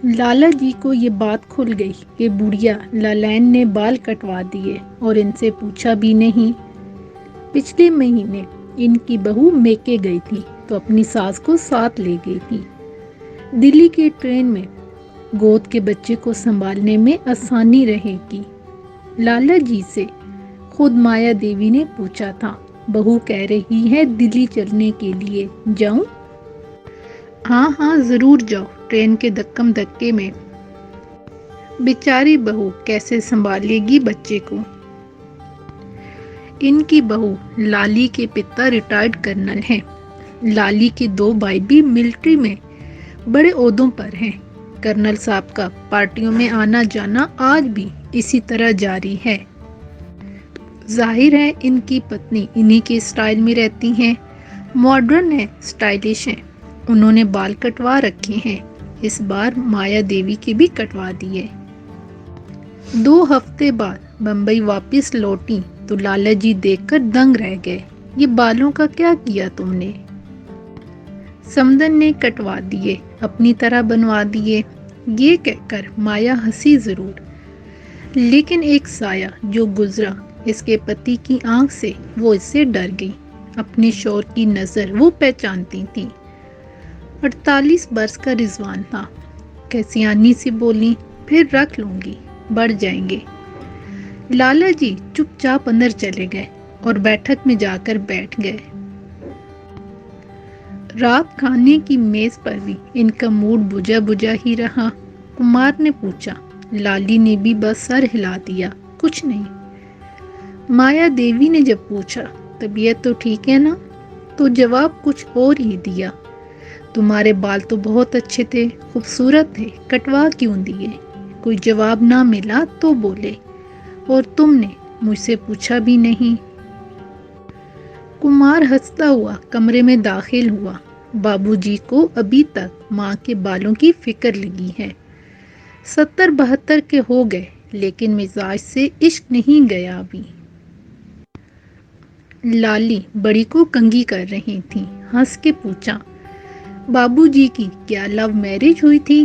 لالا جی کو یہ بات کھل گئی کہ بڑھیا لالین نے بال کٹوا دیے اور ان سے پوچھا بھی نہیں۔ پچھلے مہینے ان کی بہو میکے گئی تھی تو اپنی ساس کو ساتھ لے گئی تھی۔ دلی کی ٹرین میں گود کے بچے کو سنبھالنے میں آسانی رہے گی۔ لالا جی سے خود مایا دیوی نے پوچھا تھا۔ بہو کہہ رہی ہے دلی چلنے کے لیے، جاؤں؟ ہاں ہاں ضرور جاؤ، ٹرین کے دھکم دھکے میں بیچاری بہو کیسے سنبھالے گی بچے کو۔ ان کی بہو لالی کے پتا ریٹائرڈ کرنل ہیں۔ لالی کے 2 بھائی بھی ملٹری میں بڑے عہدوں پر ہیں۔ کرنل صاحب کا پارٹیوں میں آنا جانا آج بھی اسی طرح جاری ہے۔ ظاہر ہے ان کی پتنی انہی کے اسٹائل میں رہتی ہیں، ماڈرن ہیں، اسٹائلش ہیں۔ انہوں نے بال کٹوا رکھے ہیں، اس بار مایا دیوی کے بھی کٹوا دیے۔ 2 ہفتے بعد بمبئی واپس لوٹی تو لالا جی دیکھ کر دنگ رہ گئے۔ یہ بالوں کا کیا کیا تم نے؟ سمدن نے کٹوا دیے، اپنی طرح بنوا دیے۔ یہ کہہ کر مایا ہنسی ضرور، لیکن ایک سایہ جو گزرا اس کے پتی کی آنکھ سے، وہ اس سے ڈر گئی۔ اپنے شوہر کی نظر وہ پہچانتی تھی۔ 48 برس کا رضوان تھا۔ کسیانی سی بولی، پھر رکھ لوں گی، بڑھ جائیں گے۔ لالا جی چپ چاپ اندر چلے گئے اور بیٹھک میں جا کر بیٹھ گئے۔ رات کھانے کی میز پر بھی ان کا موڈ بجھا بجھا ہی رہا۔ کمار نے پوچھا۔ لالی نے بھی بس سر ہلا دیا، کچھ نہیں۔ مایا دیوی نے جب پوچھا، طبیعت تو ٹھیک ہے نا؟ تو جواب کچھ اور ہی دیا۔ تمہارے بال تو بہت اچھے تھے، خوبصورت تھے، کٹوا کیوں دیے؟ کوئی جواب نہ ملا تو بولے، اور تم نے مجھ سے پوچھا بھی نہیں۔ کمار ہنستا ہوا کمرے میں داخل ہوا۔ بابو جی کو ابھی تک ماں کے بالوں کی فکر لگی ہے۔ 70-72 کے ہو گئے، لیکن مزاج سے عشق نہیں گیا ابھی۔ لالی بڑی کو کنگھی کر رہی تھی، ہنس کے پوچھا، بابو جی کی کیا لو میرج ہوئی تھی؟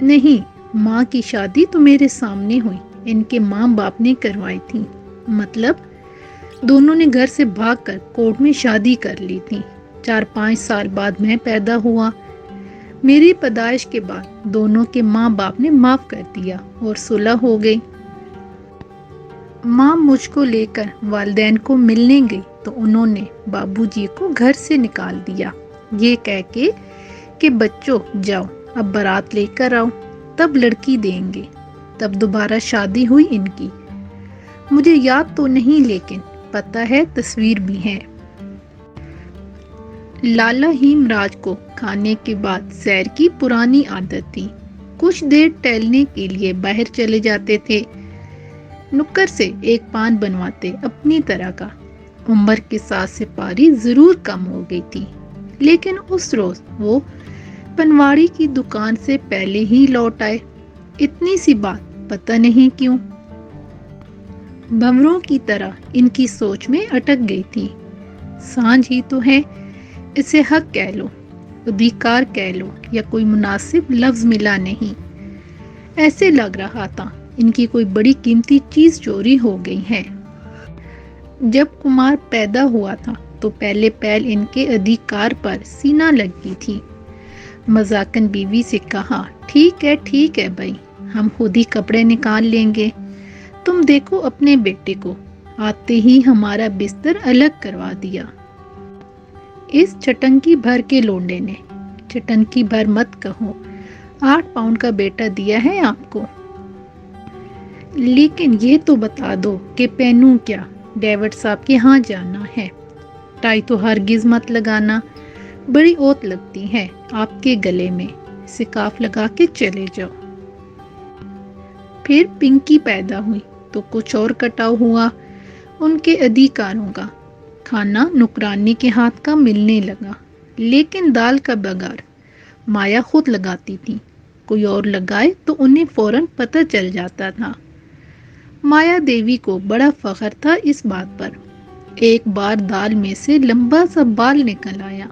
نہیں، ماں کی شادی تو میرے سامنے ہوئی، ان کے ماں باپ نے کروائی تھی۔ مطلب؟ دونوں نے گھر سے بھاگ کر کورٹ میں شادی کر لی تھی۔ 4-5 سال بعد میں پیدا ہوا۔ میری پیدائش کے بعد دونوں کے ماں باپ نے معاف کر دیا اور صلح ہو گئی۔ ماں مجھ کو لے کر والدین کو ملنے گئی تو انہوں نے بابو جی کو گھر سے نکال دیا، یہ کہہ کے کہ بچوں جاؤ اب بارات لے کر آؤ، تب لڑکی دیں گے۔ تب دوبارہ شادی ہوئی ان کی۔ مجھے یاد تو نہیں، لیکن پتہ ہے تصویر بھی ہے۔ لالا ہیمراج کو کھانے کے بعد سیر کی پرانی عادت تھی۔ کچھ دیر ٹہلنے کے لیے باہر چلے جاتے تھے۔ نکر سے ایک پان بنواتے اپنی طرح کا۔ عمر کے ساتھ سپاری ضرور کم ہو گئی تھی، لیکن اس روز وہ پنواڑی کی دکان سے پہلے ہی لوٹ آئے۔ اتنی سی بات پتہ نہیں کیوں بھنوروں کی طرح ان کی سوچ میں اٹک گئی تھی۔ سانجھ ہی تو ہے، اسے حق کہہ لو، ادھیکار کہہ لو، یا کوئی مناسب لفظ ملا نہیں۔ ایسے لگ رہا تھا ان کی کوئی بڑی قیمتی چیز چوری ہو گئی ہے۔ جب کمار پیدا ہوا تھا تو پہلے پہل ان کے ادھیکار پر سینہ لگی تھی۔ مذاقن بیوی سے کہا، ٹھیک ہے بھائی، ہم خود ہی کپڑے نکال لیں گے، تم دیکھو اپنے بیٹے کو۔ آتے ہی ہمارا بستر الگ کروا دیا۔ اس چٹنکی بھر کے لونڈے نے، چٹنکی بھر مت کہو، 8 پاؤنڈ کا بیٹا دیا ہے آپ کو۔ لیکن یہ تو بتا دو کہ پہنوں کیا؟ ڈیوڈ صاحب کے ہاں جانا ہے۔ ٹائی تو ہرگز مت لگانا، بڑی اوت لگتی ہے آپ کے گلے میں، سکارف لگا کے چلے جاؤ۔ پھر پنکی پیدا ہوئی تو کچھ اور کٹاؤ ہوا ان کے ادھیکاروں کا۔ کھانا نکرانی کے ہاتھ کا ملنے لگا، لیکن دال کا بگار مایا خود لگاتی تھی۔ کوئی اور لگائے تو انہیں فوراً پتہ چل جاتا تھا۔ مایا دیوی کو بڑا فخر تھا اس بات پر۔ ایک بار دال میں سے لمبا سا بال نکل آیا۔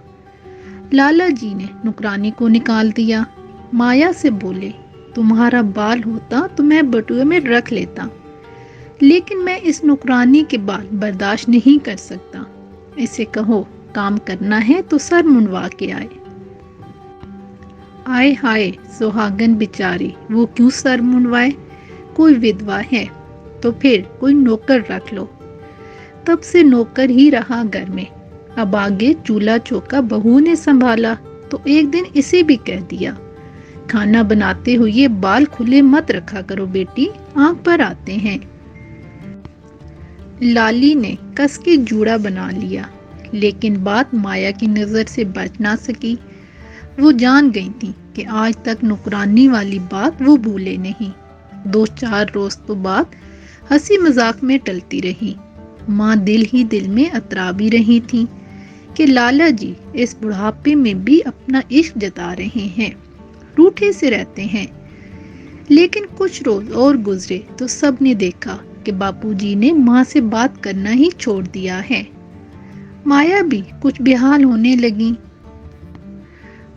لالا جی نے نکرانی کو نکال دیا۔ مایا سے بولے، تمہارا بال ہوتا تو میں بٹوے میں رکھ لیتا، لیکن میں اس نوکرانی کے بال برداشت نہیں کر سکتا۔ اسے کہو کام کرنا ہے تو سر منڈوا کے آئے۔ آئے ہائے سہاگن بیچاری، وہ کیوں سر منڈوائے؟ کوئی ودوا ہے تو پھر کوئی نوکر رکھ لو۔ تب سے نوکر ہی رہا گھر میں۔ اب آگے چولہا چوکا بہو نے سنبھالا تو ایک دن اسے بھی کہہ دیا، کھانا بناتے ہوئے بال کھلے مت رکھا کرو بیٹی، آنکھ پر آتے ہیں۔ لالی نے کس کے جوڑا بنا لیا، لیکن بات مایا کی نظر سے بچ نہ سکی۔ وہ جان گئی تھی کہ آج تک نوکرانی والی بات وہ بھولے نہیں۔ 2-4 روز تو بات ہنسی مذاق میں ٹلتی رہی۔ ماں دل ہی دل میں اترا بھی رہی تھی کہ لالا جی اس بڑھاپے میں بھی اپنا عشق جتا رہے ہیں، روٹھے سے رہتے ہیں۔ لیکن کچھ روز اور گزرے تو سب نے دیکھا کہ باپو جی نے ماں سے بات کرنا ہی چھوڑ دیا ہے۔ مایا بھی کچھ بےحال ہونے لگی۔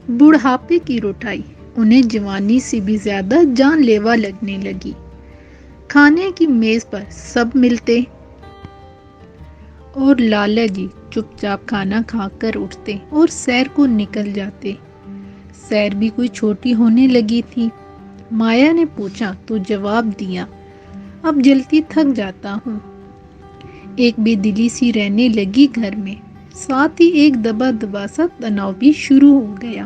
بڑھاپے کی روٹائی انہیں جوانی سے بھی زیادہ جان لیوا لگنے لگی۔ کھانے کی میز پر سب ملتے اور لالا جی چپ چاپ کھانا کھا کر اٹھتے اور سیر کو نکل جاتے۔ سیر بھی کوئی چھوٹی ہونے لگی تھی۔ مایا نے پوچھا تو جواب دیا، اب جلتی تھک جاتا ہوں۔ ایک بے دلی سی رہنے لگی گھر میں، ساتھ ہی ایک دبا دبا سا تناؤ بھی شروع ہو گیا۔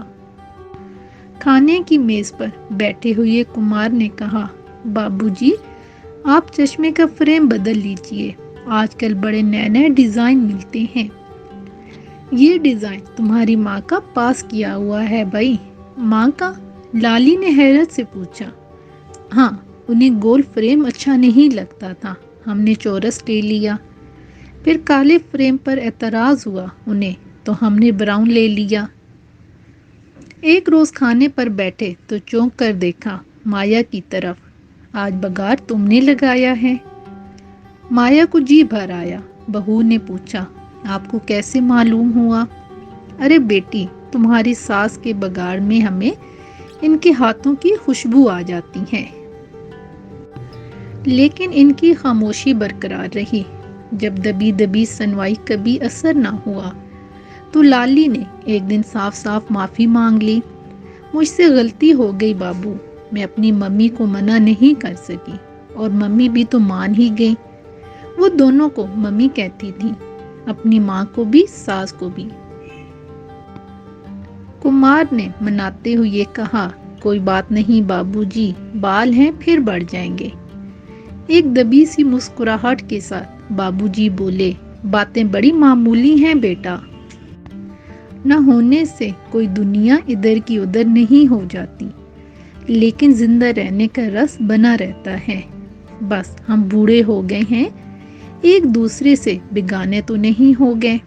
کھانے کی میز پر بیٹھے ہوئے کمار نے کہا، بابو جی آپ چشمے کا فریم بدل لیجئے، آج کل بڑے نئے نئے ڈیزائن ملتے ہیں۔ یہ ڈیزائن تمہاری ماں کا پاس کیا ہوا ہے بھائی۔ ماں کا؟ لالی نے حیرت سے پوچھا۔ ہاں، انہیں گول فریم اچھا نہیں لگتا تھا، ہم نے چورس لے لیا۔ پھر کالے فریم پر اعتراض ہوا انہیں، تو ہم نے براؤن لے لیا۔ ایک روز کھانے پر بیٹھے تو چونک کر دیکھا مایا کی طرف، آج بگاڑ تم نے لگایا ہے۔ مایا کو جی بھر آیا۔ بہو نے پوچھا، آپ کو کیسے معلوم ہوا؟ ارے بیٹی، تمہاری ساس کے بگاڑ میں ہمیں ان کے ہاتھوں کی خوشبو آ جاتی ہے۔ لیکن ان کی خاموشی برقرار رہی۔ جب دبی دبی سنوائی کبھی اثر نہ ہوا تو لالی نے ایک دن صاف صاف معافی مانگ لی، مجھ سے غلطی ہو گئی بابو، میں اپنی ممی کو منع نہیں کر سکی، اور ممی بھی تو مان ہی گئی۔ وہ دونوں کو ممی کہتی تھی، اپنی ماں کو بھی ساس کو بھی۔ کمار نے مناتے ہوئے کہا، کوئی بات نہیں بابو جی، بال ہیں پھر بڑھ جائیں گے۔ ایک دبی سی مسکراہٹ کے ساتھ بابو جی بولے، باتیں بڑی معمولی ہیں بیٹا، نہ ہونے سے کوئی دنیا ادھر کی ادھر نہیں ہو جاتی، لیکن زندہ رہنے کا رس بنا رہتا ہے۔ بس ہم بوڑھے ہو گئے ہیں، ایک دوسرے سے بیگانے تو نہیں ہو گئے۔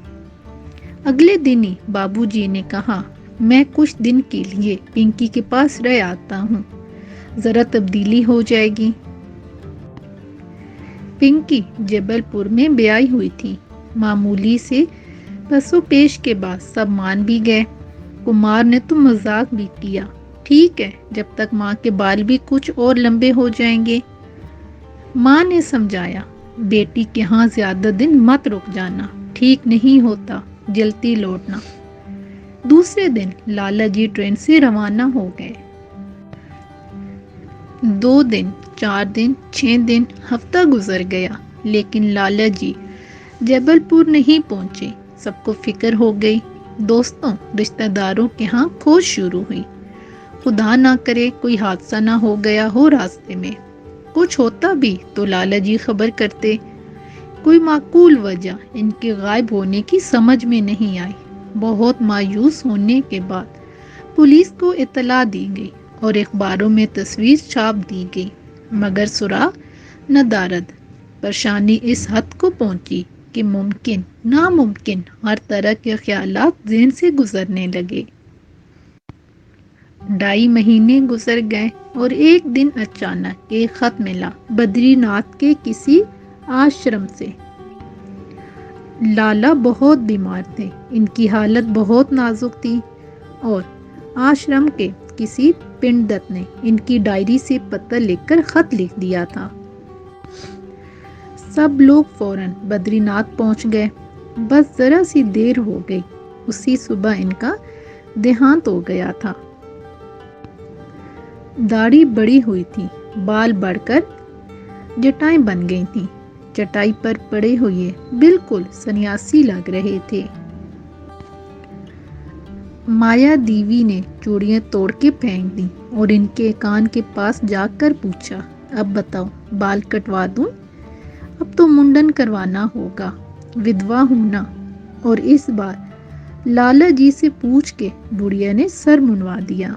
اگلے دن ہی بابو جی نے کہا، میں کچھ دن کے لیے پنکی کے پاس رہ آتا ہوں، ذرا تبدیلی ہو جائے گی۔ پنکی جبل پور میں بیائی ہوئی تھی۔ معمولی سے پس و پیش کے بعد سب مان بھی گئے۔ کمار نے تو مذاق بھی کیا، ٹھیک ہے جب تک ماں کے بال بھی کچھ اور لمبے ہو جائیں گے۔ ماں نے سمجھایا، بیٹی کے ہاں زیادہ دن مت رک جانا، ٹھیک نہیں ہوتا، جلتی لوٹنا۔ دوسرے دن لالا جی ٹرین سے روانہ ہو گئے۔ 2 دن، 4 دن، 6 دن، ہفتہ گزر گیا، لیکن لالا جی جبل پور نہیں پہنچے۔ سب کو فکر ہو گئی، دوستوں رشتہ داروں کے ہاں کھوج شروع ہوئی، خدا نہ کرے کوئی حادثہ نہ ہو گیا ہو راستے میں، کچھ ہوتا بھی تو لالا جی خبر کرتے۔ کوئی معقول وجہ ان کے غائب ہونے کی سمجھ میں نہیں آئی۔ بہت مایوس ہونے کے بعد پولیس کو اطلاع دی گئی اور اخباروں میں تصویر چھاپ دی گئی، مگر سراغ نہ دارد۔ پریشانی اس حد کو پہنچی کہ ممکن ناممکن ہر طرح کے خیالات ذہن سے گزرنے لگے۔ 2.5 مہینے گزر گئے اور ایک دن اچانک ایک خط ملا بدری ناتھ کے کسی آشرم سے۔ لالا بہت بیمار تھے، ان کی حالت بہت نازک تھی اور آشرم کے کسی پنڈت نے ان کی ڈائری سے پتہ لکھ کر خط لکھ دیا تھا۔ سب لوگ فوراً بدری ناتھ پہنچ گئے۔ بس ذرا سی دیر ہو گئی، اسی صبح ان کا دیہانت ہو گیا تھا۔ داڑھی بڑی ہوئی تھی، بال بڑھ کر جٹائیں بن گئی تھیں، چٹائی پر پڑے ہوئے بالکل سنیاسی لگ رہے تھے۔ مایا دیوی نے چوڑیاں توڑ کے پھینک دیں اور ان کے کان کے پاس جا کر پوچھا، اب بتاؤ بال کٹوا دوں؟ اب تو منڈن کروانا ہوگا، ودوا ہوں نا۔ اور اس بار لالا جی سے پوچھ کے بڑھیا نے سر منڈوا دیا۔